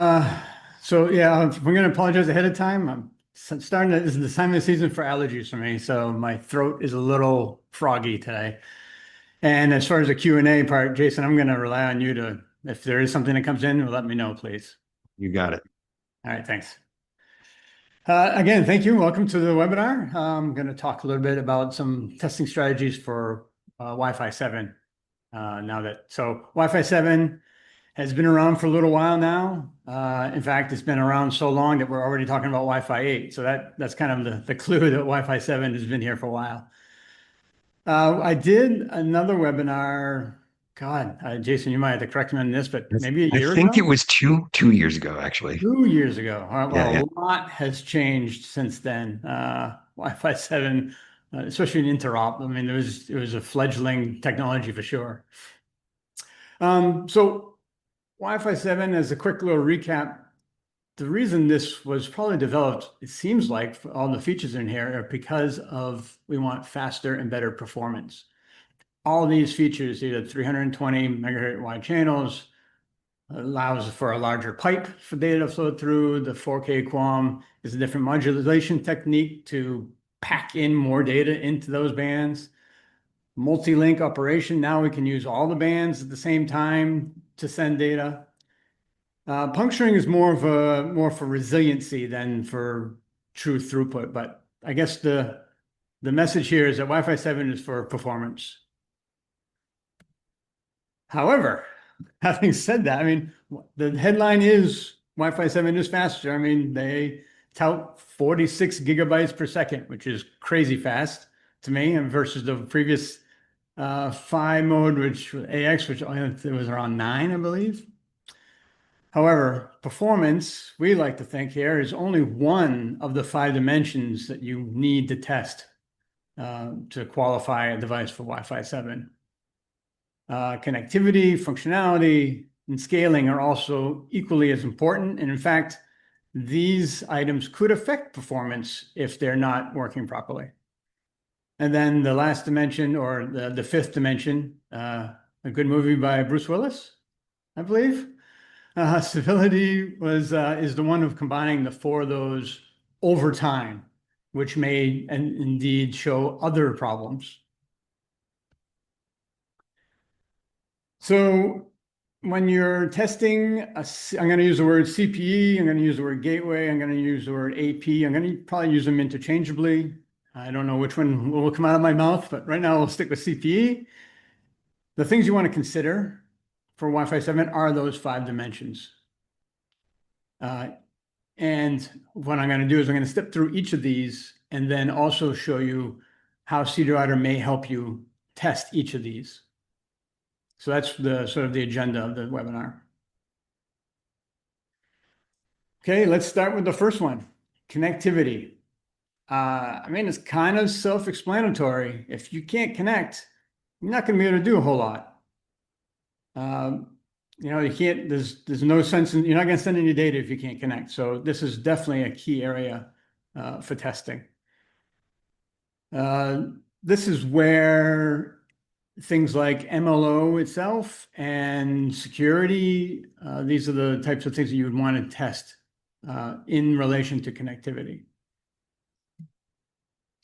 Uh, so yeah, we're going to apologize ahead of time. I'm starting to, this is the time of the season for allergies for me, so my throat is a little froggy today. And as far as the Q&A part, Jason, I'm going to rely on you to, if there is something that comes in, let me know, please. You got it. All right, thanks. Again, thank you. Welcome to the webinar. I'm going to talk a little bit about some testing strategies for Wi-Fi 7. Wi-Fi 7 has been around for a little while now. In fact, it's been around so long that we're already talking about Wi-Fi 8. So that's kind of the clue that Wi-Fi 7 has been here for a while. I did another webinar. God, Jason, you might have to correct me on this, but maybe a I year think it ago? was two years ago, actually. 2 years ago. Yeah, Well, yeah. a lot has changed since then. Wi-Fi 7, especially in interop. I mean, it was a fledgling technology for sure. So Wi-Fi 7, as a quick little recap, the reason this was probably developed, it seems like for all the features in here are because of we want faster and better performance. All these features, either 320 megahertz wide channels, allows for a larger pipe for data to flow through. The 4K QAM is a different modulation technique to pack in more data into those bands. Multi-link operation, now we can use all the bands at the same time to send data. Puncturing is more for resiliency than for true throughput, but I guess the message here is that Wi-Fi 7 is for performance. However, having said that, I mean, the headline is Wi-Fi 7 is faster. I mean, they tout 46 gigabytes per second, which is crazy fast to me, and versus the previous Phi mode, which AX, which it was around 9, I believe. However, performance, we like to think here, is only one of the 5 dimensions that you need to test to qualify a device for Wi-Fi 7. Connectivity, functionality, and scaling are also equally as important. And in fact, these items could affect performance if they're not working properly. And then the last dimension, or the fifth dimension, a good movie by Bruce Willis, I believe. Stability is the one of combining the 4 of those over time, which may and indeed show other problems. So when you're testing, I'm going to use the word CPE, I'm going to use the word gateway, I'm going to use the word AP. I'm going to probably use them interchangeably. I don't know which one will come out of my mouth, but right now we'll stick with CPE. The things you want to consider for Wi-Fi 7 are those 5 dimensions. And what I'm going to do is I'm going to step through each of these and then also show you how CWNA may help you test each of these. So that's the sort of the agenda of the webinar. Okay, let's start with the first one, connectivity. I mean, it's kind of self-explanatory. If you can't connect, you're not going to be able to do a whole lot. You can't, there's no sense in, you're not going to send any data if you can't connect. So this is definitely a key area for testing. This is where things like MLO itself and security, these are the types of things that you would want to test in relation to connectivity.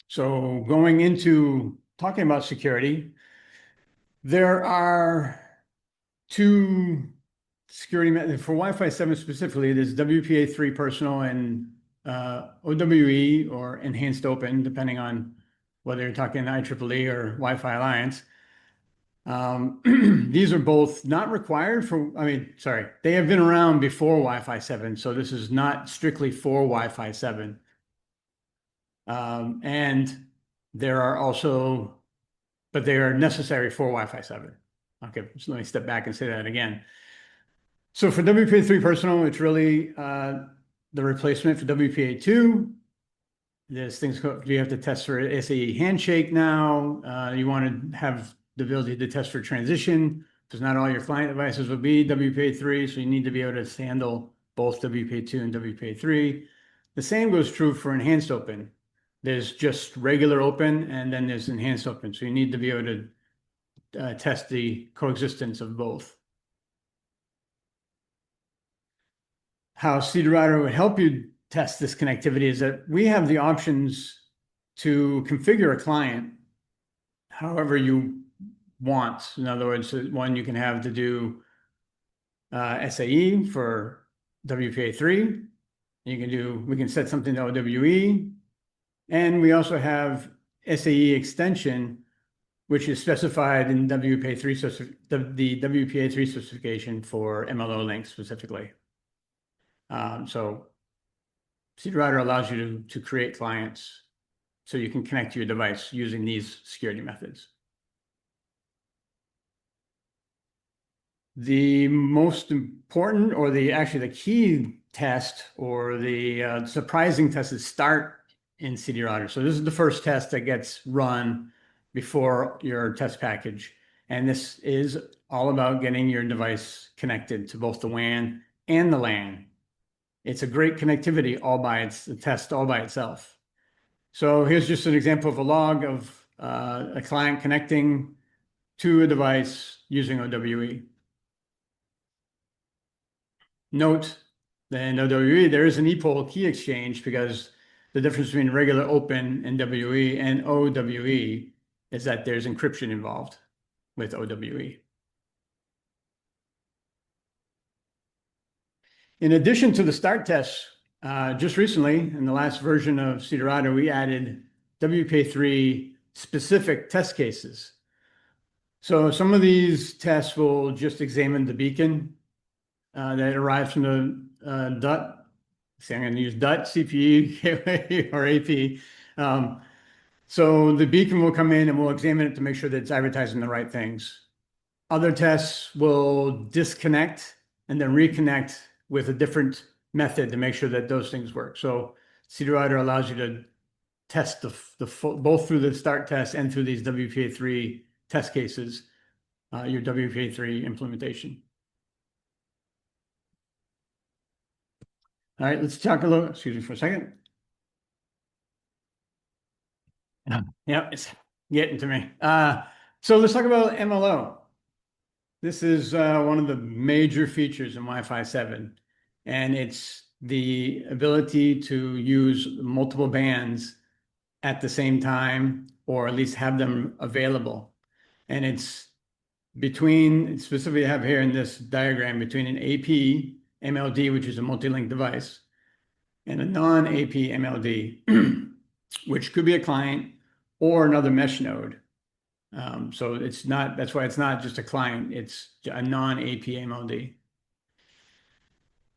So going into talking about security, there are 2 security methods for Wi-Fi 7 specifically. There's WPA3 personal and OWE or enhanced open, depending on whether you're talking IEEE or Wi-Fi Alliance. These are both not required for, they have been around before Wi-Fi 7, so this is not strictly for Wi-Fi 7. And there are also, but they are necessary for Wi-Fi 7. Okay, so let me step back and say that again. So for WPA3 personal, it's really the replacement for WPA2. There's things you have to test for SAE handshake now. You want to have the ability to test for transition, because not all your client devices will be WPA3, so you need to be able to handle both WPA2 and WPA3. The same goes true for enhanced open. There's just regular open, and then there's enhanced open. So you need to be able to test the coexistence of both. how CWNA would help you test this connectivity is that we have the options to configure a client however you want. In other words, one you can have to do SAE for WPA3. We can set something to OWE. And we also have SAE extension, which is specified in WPA3, the WPA3 specification for MLO links specifically. So CWNA allows you to create clients so you can connect to your device using these security methods. The most important, or actually the key test, or the surprising test, is start in CWNA. So this is the first test that gets run before your test package. And this is all about getting your device connected to both the WAN and the LAN. It's a great connectivity test all by itself. So here's just an example of a log of a client connecting to a device using OWE. Note that in OWE, there is an ePOL key exchange, because the difference between regular open and WE and OWE is that there's encryption involved with OWE. In addition to the start tests, just recently, in the last version of CWNA, we added WPA3 specific test cases. So some of these tests will just examine the beacon that arrives from the DUT. See, I'm going to use DUT, CPE, gateway, or AP. So the beacon will come in and we'll examine it to make sure that it's advertising the right things. Other tests will disconnect and then reconnect with a different method to make sure that those things work. So CWNA allows you to test both through the start test and through these WPA3 test cases, your WPA3 implementation. All right, let's talk a little, excuse me for a second. Yeah, it's getting to me. So let's talk about MLO. This is one of the major features in Wi-Fi 7, and it's the ability to use multiple bands at the same time, or at least have them available. And it's specifically I have here in this diagram, between an AP MLD, which is a multi-link device, and a non-AP MLD, which could be a client or another mesh node. So that's why it's not just a client, it's a non-AP MLD.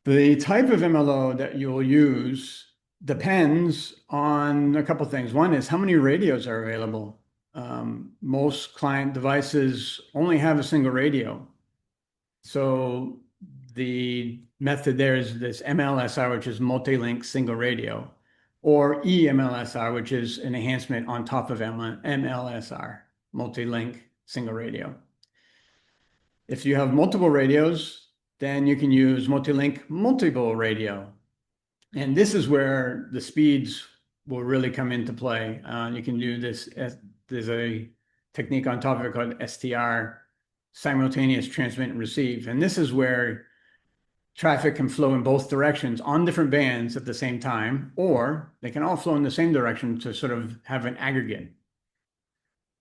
The type of MLO that you'll use depends on a couple of things. One is how many radios are available. Most client devices only have a single radio. So the method there is this MLSR, which is multi-link single radio, or eMLSR, which is an enhancement on top of MLSR, multi-link single radio. If you have multiple radios, then you can use multi-link multiple radio. And this is where the speeds will really come into play. You can do this, there's a technique on top of it called STR, simultaneous transmit and receive. And this is where traffic can flow in both directions on different bands at the same time, or they can all flow in the same direction to sort of have an aggregate.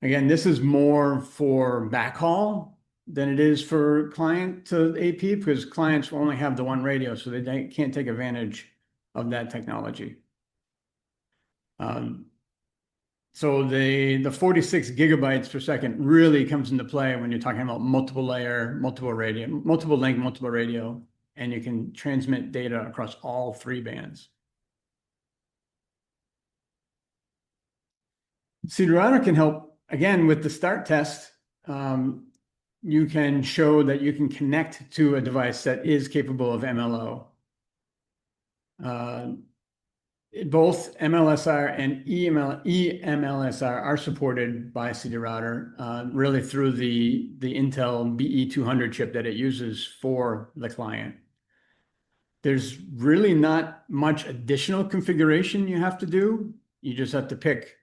Again, this is more for backhaul than it is for client to AP, because clients will only have the one radio, so they can't take advantage of that technology. So the 46 gigabytes per second really comes into play when you're talking about multiple layer, multiple radio, multiple link, multiple radio, and you can transmit data across all three bands. CWNA can help, again, with the start test. You can show that you can connect to a device that is capable of MLO. Both MLSR and eMLSR are supported by CWNA, really through the Intel BE200 chip that it uses for the client. There's really not much additional configuration you have to do. You just have to pick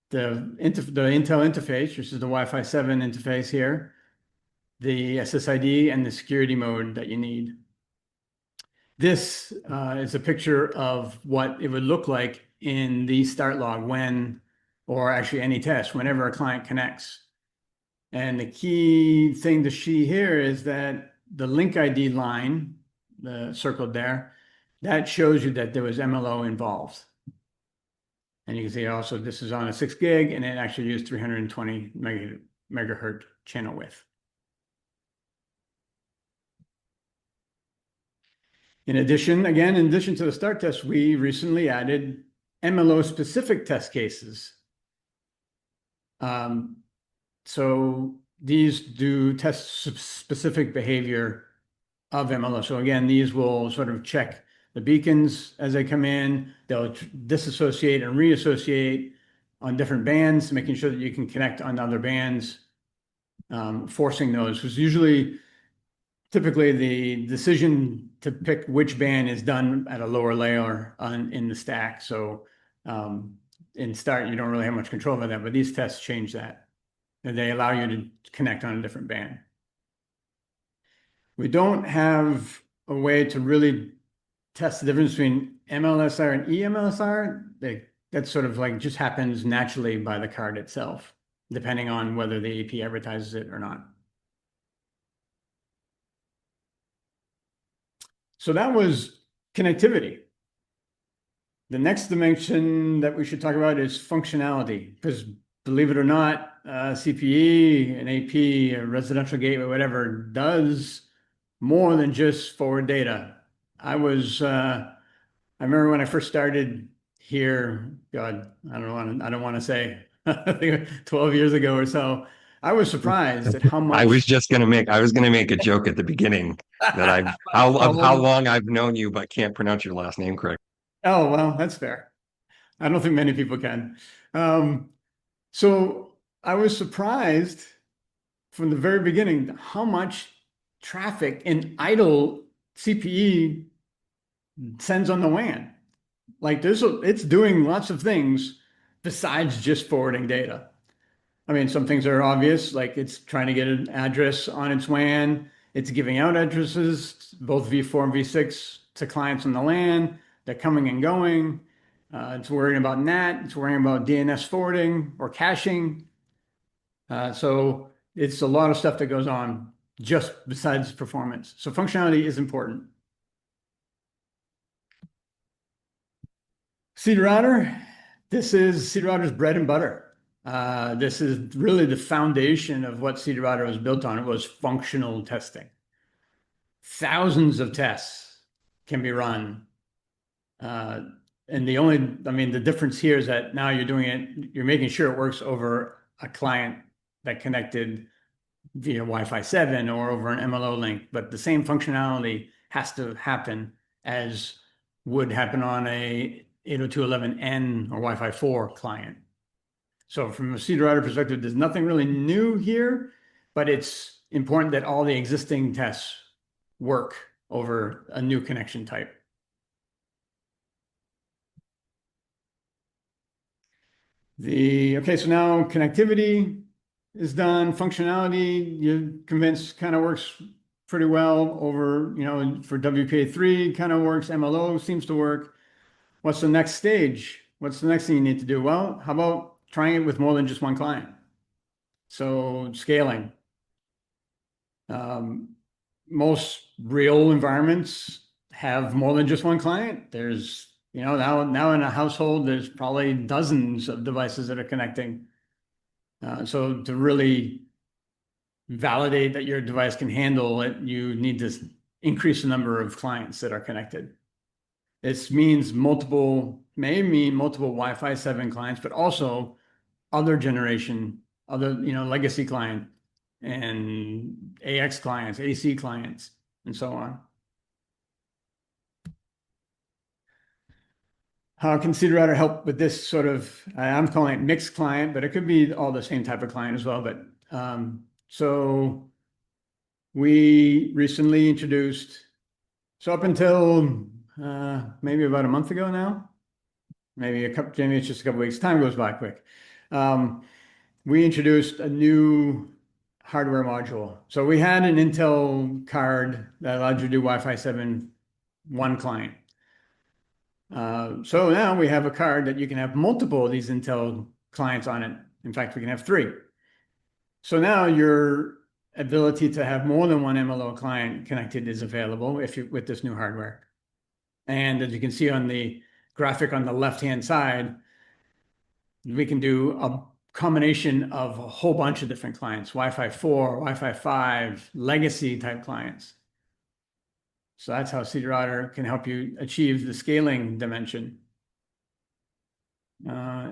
the Intel interface, which is the Wi-Fi 7 interface here, the SSID, and the security mode that you need. This is a picture of what it would look like in the start log when, or actually any test, whenever a client connects. And the key thing to see here is that the link ID line, the circled there, that shows you that there was MLO involved. And you can see also this is on a 6 gig and it actually used 320 megahertz channel width. In addition to the start test, we recently added MLO specific test cases. So these do test specific behavior of MLO. So again, these will sort of check the beacons as they come in. They'll disassociate and reassociate on different bands, making sure that you can connect on other bands, forcing those. Because typically the decision to pick which band is done at a lower layer in the stack. So in start, you don't really have much control over that, but these tests change that. And they allow you to connect on a different band. We don't have a way to really test the difference between MLSR and eMLSR. That sort of like just happens naturally by the card itself, depending on whether the AP advertises it or not. So that was connectivity. The next dimension that we should talk about is functionality, because believe it or not, CPE, an AP, a residential gateway, whatever, does more than just forward data. I remember when I first started here, God, I don't want to say, I think 12 years ago or so, I was surprised at how much. I was gonna make a joke at the beginning that how long I've known you, but can't pronounce your last name correct. Oh, well, that's fair. I don't think many people can. So I was surprised from the very beginning how much traffic and idle CPE sends on the WAN. Like it's doing lots of things besides just forwarding data. I mean, some things are obvious, like it's trying to get an address on its WAN. It's giving out addresses, both v4 and v6, to clients on the LAN. They're coming and going. It's worrying about NAT. It's worrying about DNS forwarding or caching. So it's a lot of stuff that goes on just besides performance. So functionality is important. Seed router. This is Seed router's bread and butter. This is really the foundation of what Seed router was built on. It was functional testing. Thousands of tests can be run. And the difference here is that now you're making sure it works over a client that connected via Wi-Fi 7 or over an MLO link, but the same functionality has to happen as would happen on a 802.11n or Wi-Fi 4 client. So from a Seed router perspective, there's nothing really new here, but it's important that all the existing tests work over a new connection type. So now connectivity is done. Functionality, you're convinced kind of works pretty well over, for WPA3 kind of works. MLO seems to work. What's the next stage? What's the next thing you need to do? Well, how about trying it with more than just one client? So scaling. Most real environments have more than just one client. There's, now in a household, there's probably dozens of devices that are connecting. So to really validate that your device can handle it, you need to increase the number of clients that are connected. This means may mean multiple Wi-Fi 7 clients, but also other legacy client and AX clients, AC clients, and so on. How can Seed router help with this sort of, I'm calling it mixed client, but it could be all the same type of client as well. But so we recently introduced, so up until maybe about a month ago now, maybe it's just a couple weeks, time goes by quick. We introduced a new hardware module. So we had an Intel card that allowed you to do Wi-Fi 7 one client. So now we have a card that you can have multiple of these Intel clients on it. In fact, we can have 3. So now your ability to have more than one MLO client connected is available with this new hardware. And as you can see on the graphic on the left-hand side, we can do a combination of a whole bunch of different clients, Wi-Fi 4, Wi-Fi 5, legacy type clients. So that's how CWNA can help you achieve the scaling dimension.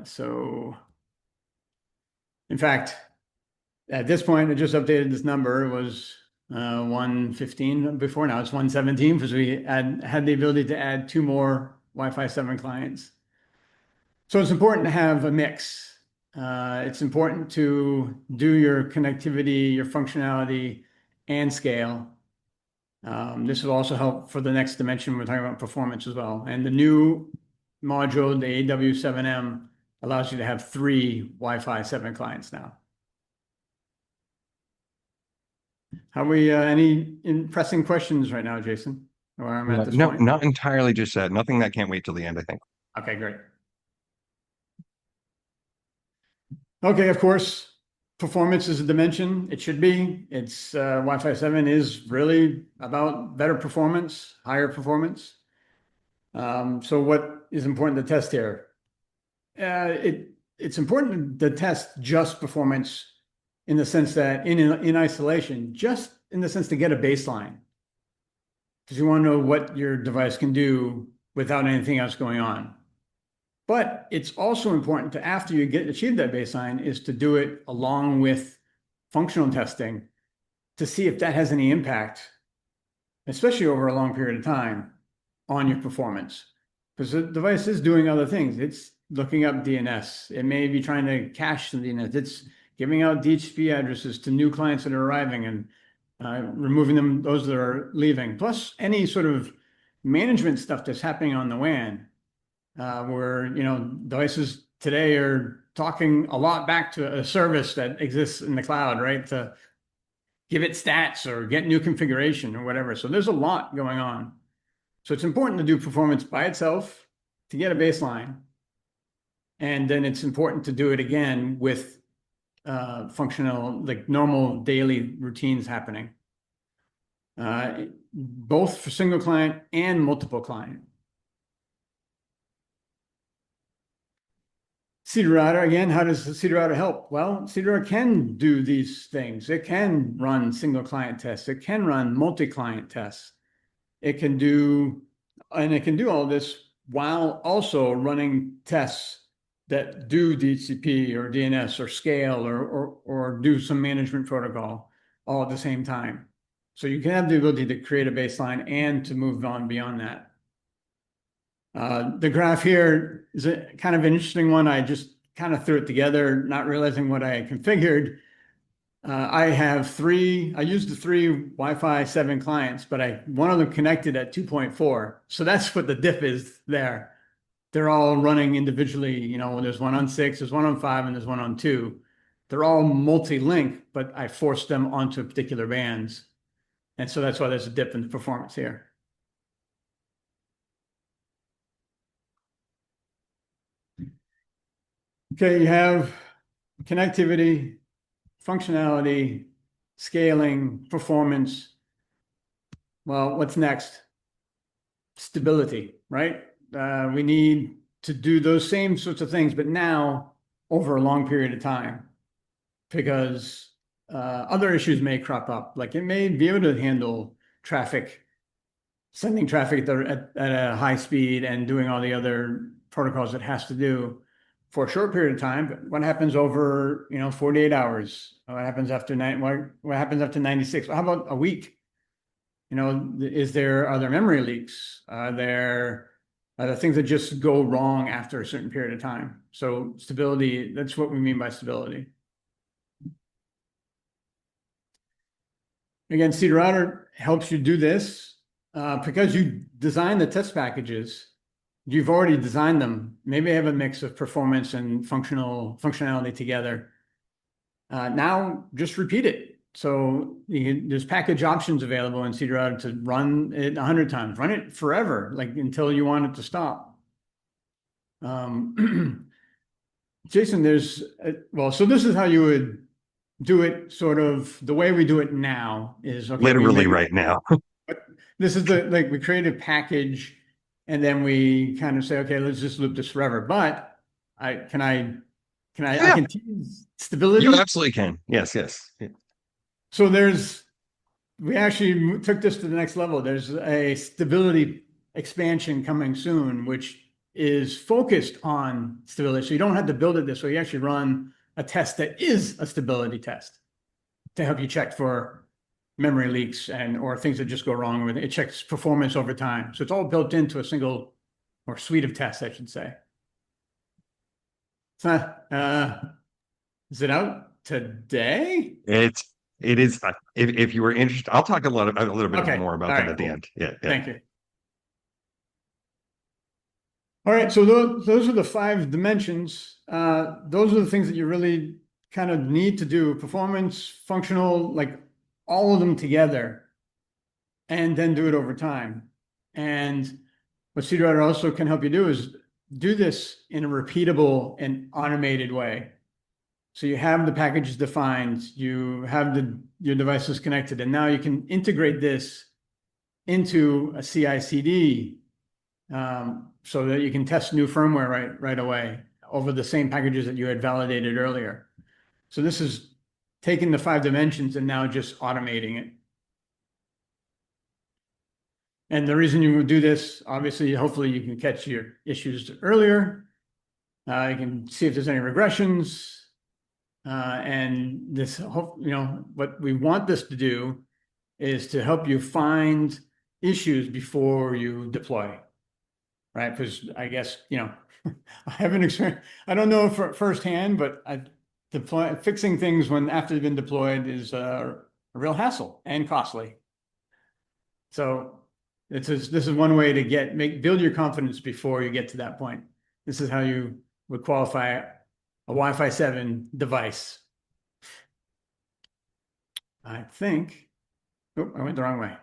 So in fact, at this point, I just updated this number. It was 115 before. Now it's 117 because we had the ability to add 2 more Wi-Fi 7 clients. So it's important to have a mix. It's important to do your connectivity, your functionality, and scale. This will also help for the next dimension. We're talking about performance as well. And the new module, the AW7M, allows you to have 3 Wi-Fi 7 clients now. Have we any pressing questions right now, Jason? Or I'm at this No, point? not entirely just that. Nothing that can't wait till the end, I think. Okay, great. Okay, of course, performance is a dimension. It should be. It's Wi-Fi 7 is really about better performance, higher performance. So what is important to test here? It's important to test just performance in the sense that in isolation, just in the sense to get a baseline. Because you want to know what your device can do without anything else going on. But it's also important to, after you achieve that baseline, is to do it along with functional testing to see if that has any impact, especially over a long period of time, on your performance. Because the device is doing other things. It's looking up DNS. It may be trying to cache some DNS. It's giving out DHCP addresses to new clients that are arriving and removing them, those that are leaving. Plus any sort of management stuff that's happening on the WAN, where devices today are talking a lot back to a service that exists in the cloud, right? To give it stats or get new configuration or whatever. So there's a lot going on. So it's important to do performance by itself to get a baseline. And then it's important to do it again with functional, like normal daily routines happening, both for single client and multiple client. CWNA, again, how does CWNA help? Well, CWNA can do these things. It can run single client tests. It can run multi-client tests. It can do all this while also running tests that do DHCP or DNS or scale or do some management protocol all at the same time. So you can have the ability to create a baseline and to move on beyond that. The graph here is a kind of an interesting one. I just kind of threw it together, not realizing what I configured. I used the 3 Wi-Fi 7 clients, but one of them connected at 2.4. So that's what the diff is there. They're all running individually. There's one on 6, there's one on 5, and there's one on 2. They're all multi-link, but I forced them onto particular bands. And so that's why there's a dip in the performance here. Okay, you have connectivity, functionality, scaling, performance. Well, what's next? Stability, right? We need to do those same sorts of things, but now over a long period of time, because other issues may crop up. Like it may be able to handle traffic, sending traffic at a high speed and doing all the other protocols it has to do for a short period of time. But what happens over 48 hours? What happens after what happens after 96? How about a week? Are there memory leaks? Are there things that just go wrong after a certain period of time? So stability, that's what we mean by stability. Again, CWNA helps you do this because you design the test packages. You've already designed them. Maybe have a mix of performance and functionality together. Now just repeat it. So there's package options available in CD router to run it 100 times, run it forever, like until you want it to stop. Jason, well, so this is how you would do it, sort of the way we do it now is, okay, Literally right now. this is like we create a package and then we kind of say, okay, let's just loop this forever. But I Yeah, can tease stability. you absolutely can. Yes, yes. Yeah. So we actually took this to the next level. There's a stability expansion coming soon, which is focused on stability. So you don't have to build it this way. You actually run a test that is a stability test to help you check for memory leaks or things that just go wrong with it. It checks performance over time. So it's all built into a single or suite of tests, I should say. Is it out today? It is. If you were interested, I'll talk a little bit Okay. more about All that right, at the cool. end. Yeah, yeah. Thank you. All right, so those are the 5 dimensions. Those are the things that you really kind of need to do: performance, functional, like all of them together, and then do it over time. And what CWNA also can help you do is do this in a repeatable and automated way. So you have the packages defined, you have your devices connected, and now you can integrate this into a CI/CD, so that you can test new firmware right away over the same packages that you had validated earlier. So this is taking the 5 dimensions and now just automating it. And the reason you would do this, obviously, hopefully you can catch your issues earlier. You can see if there's any regressions. And what we want this to do is to help you find issues before you deploy, right? Because I guess, I haven't experienced, I don't know firsthand, but fixing things after they've been deployed is a real hassle and costly. So this is one way to build your confidence before you get to that point. This is how you would qualify a Wi-Fi 7 device. I think, I went the wrong way.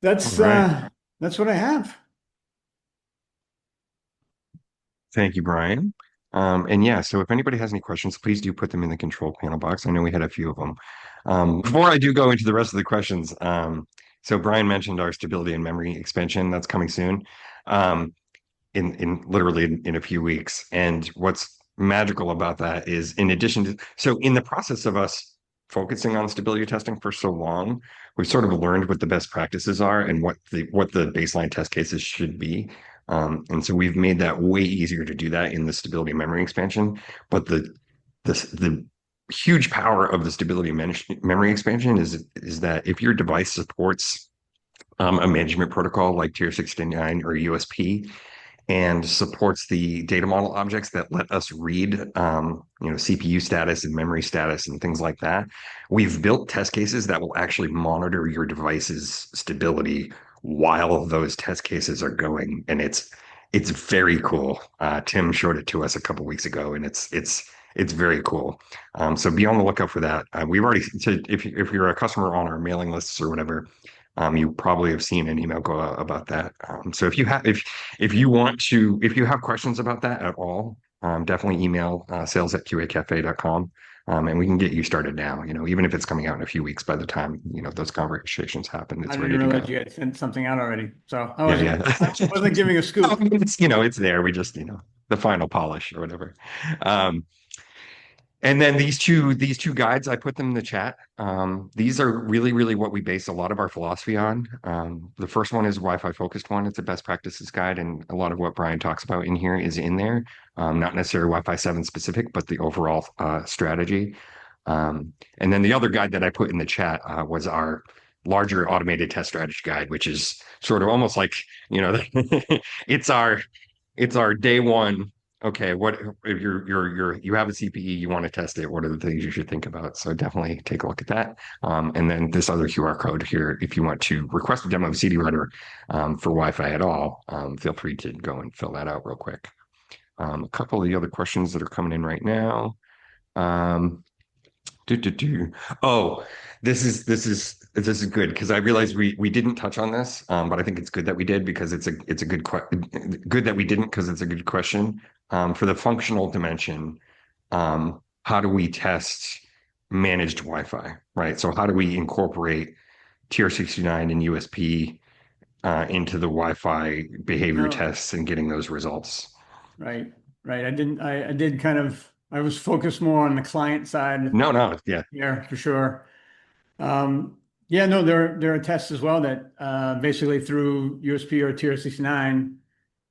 That's Right. That's what I have. Thank you, Brian. And yeah, so if anybody has any questions, please do put them in the control panel box. I know we had a few of them. Before I do go into the rest of the questions, so Brian mentioned our stability and memory expansion that's coming soon, in literally in a few weeks. And what's magical about that is, in addition to, so in the process of us focusing on stability testing for so long, we've sort of learned what the best practices are and what the baseline test cases should be. And so we've made that way easier to do that in the stability memory expansion. But the huge power of the stability memory expansion is that if your device supports a management protocol like Tier 69 or USP, and supports the data model objects that let us read, CPU status and memory status and things like that. We've built test cases that will actually monitor your device's stability while those test cases are going, and it's very cool. Tim showed it to us a couple weeks ago, and it's very cool. So be on the lookout for that. We've already, so if you're a customer on our mailing lists or whatever, you probably have seen an email go out about that. So if you have questions about that at all, definitely email sales@qacafe.com, and we can get you started now. Even if it's coming out in a few weeks, by the time those conversations happen, it's I ready didn't to go. realize you had sent something out already. So I Yeah. wasn't giving a scoop. It's there. We just the final polish or whatever. And then these two guides, I put them in the chat. These are really, really what we base a lot of our philosophy on. The first one is Wi-Fi focused one. It's a best practices guide, and a lot of what Brian talks about in here is in there. Not necessarily Wi-Fi 7 specific, but the overall strategy. And then the other guide that I put in the chat was our larger automated test strategy guide, which is sort of almost like, it's our day one. Okay, what if you have a CPE, you want to test it? What are the things you should think about? So definitely take a look at that. And then this other QR code here, if you want to request a demo of CD Writer for Wi-Fi at all, feel free to go and fill that out real quick. A couple of the other questions that are coming in right now. Um, do, do, do. Oh, this is good because I realized we didn't touch on this, but I think it's good that we did because it's a good that we didn't because it's a good question. For the functional dimension, how do we test managed Wi-Fi, right? So how do we incorporate TR69 and USP into the Wi-Fi behavior Oh, tests and getting those results? right, right. I did kind of, I was focused more on the client side No, no, yeah. here for sure. Um, yeah, no, there are tests as well that basically through USB or TR69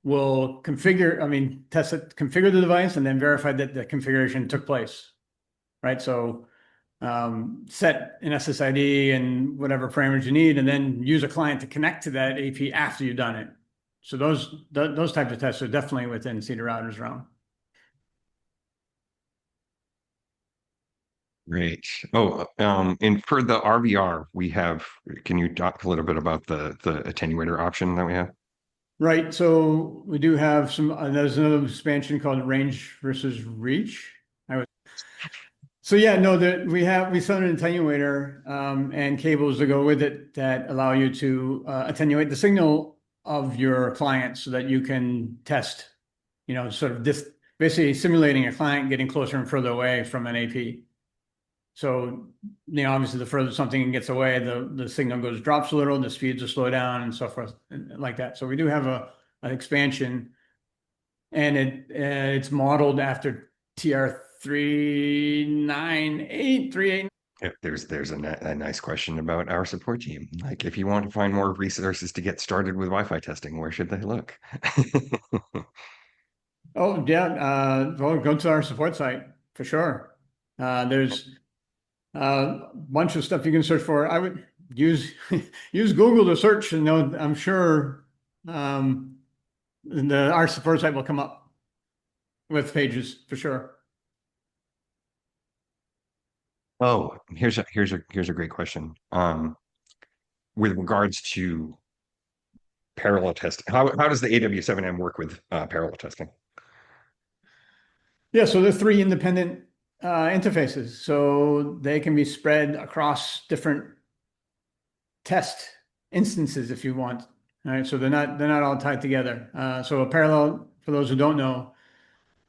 will configure, I mean, test it, configure the device and then verify that the configuration took place, right? So set an SSID and whatever parameters you need, and then use a client to connect to that AP after you've done it. So those types of tests are definitely within Cedar Router's realm. Great. Oh, and for the RVR, can you talk a little bit about the attenuator option that we have? Right. So we do have some, there's another expansion called range versus reach. So yeah, no, that we sell an attenuator and cables that go with it that allow you to attenuate the signal of your client so that you can test, sort of this basically simulating a client getting closer and further away from an AP. So, obviously the further something gets away, the signal drops a little, the speeds will slow down and so forth and like that. So we do have an expansion and it's modeled after TR 39838. Yeah, there's a nice question about our support team. Like, if you want to find more resources to get started with Wi-Fi testing, where should they look? Oh, yeah. Well, go to our support site for sure. There's a bunch of stuff you can search for. I would use use Google to search, and I'm sure um, our support site will come up with pages for sure. Oh, here's a great question. With regards to parallel testing, how does the AW7M work with parallel testing? Yeah, so there's three independent interfaces, so they can be spread across different test instances if you want. All right, so they're not all tied together. So a parallel, for those who don't know,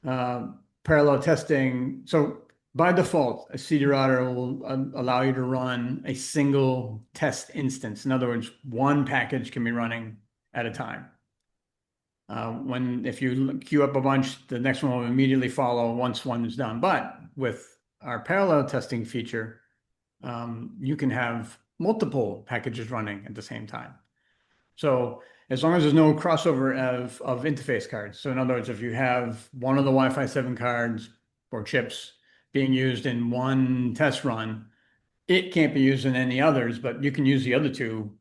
uh, parallel testing. So by default, a CD router will allow you to run a single test instance. In other words, one package can be running at a time. If you queue up a bunch, the next one will immediately follow once one is done. But with our parallel testing feature, you can have multiple packages running at the same time. So as long as there's no crossover of interface cards. So in other words, if you have one of the Wi-Fi 7 cards or chips being used in one test run, it can't be used in any others, but you can use the other two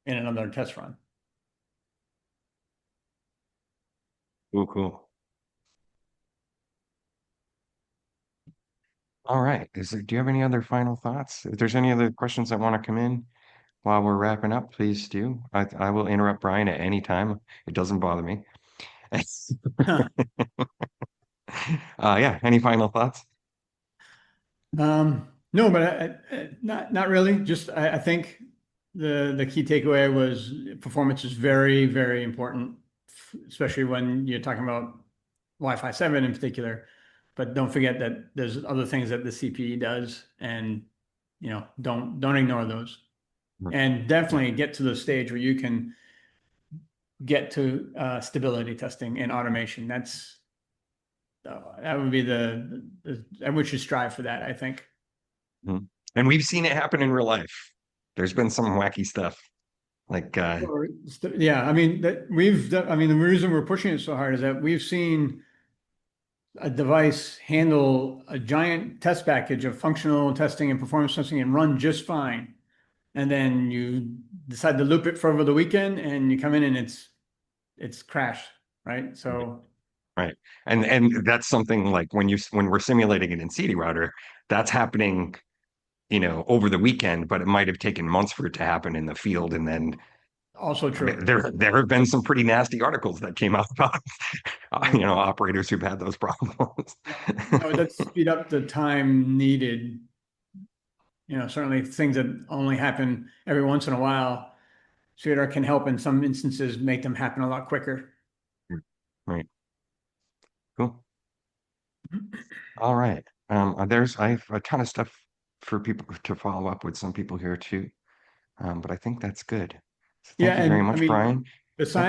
in another test run. Cool, cool. All right. Do you have any other final thoughts? If there's any other questions that want to come in while we're wrapping up, please do. I will interrupt Brian at any time. It doesn't bother me. Yeah. Any final thoughts? No, but not really. Just I think the key takeaway was performance is very, very important, especially when you're talking about Wi-Fi 7 in particular. But don't forget that there's other things that the CPE does, and don't ignore those. And definitely get to the stage where you can get to stability testing and automation. That would be and we should strive for that, I think. Mhm. And we've seen it happen in real life. There's been some wacky stuff. Like, Yeah, I mean I mean the reason we're pushing it so hard is that we've seen a device handle a giant test package of functional testing and performance testing and run just fine. And then you decide to loop it for over the weekend and you come in and it's crashed, right? So right. And that's something like when we're simulating it in CD router, that's happening, over the weekend, but it might have taken months for it to happen in the field. And then Also I mean, true. there have been some pretty nasty articles that came out about Right. operators who've had those problems. No, it does speed up the time needed. Certainly things that only happen every once in a while, SWIDR can help in some instances make them happen a lot quicker. Right. Cool. All right. I have a ton of stuff for people to follow up with some people here too. But I think that's good. So Yeah, thank you very and I much, mean, Brian. Yep. besides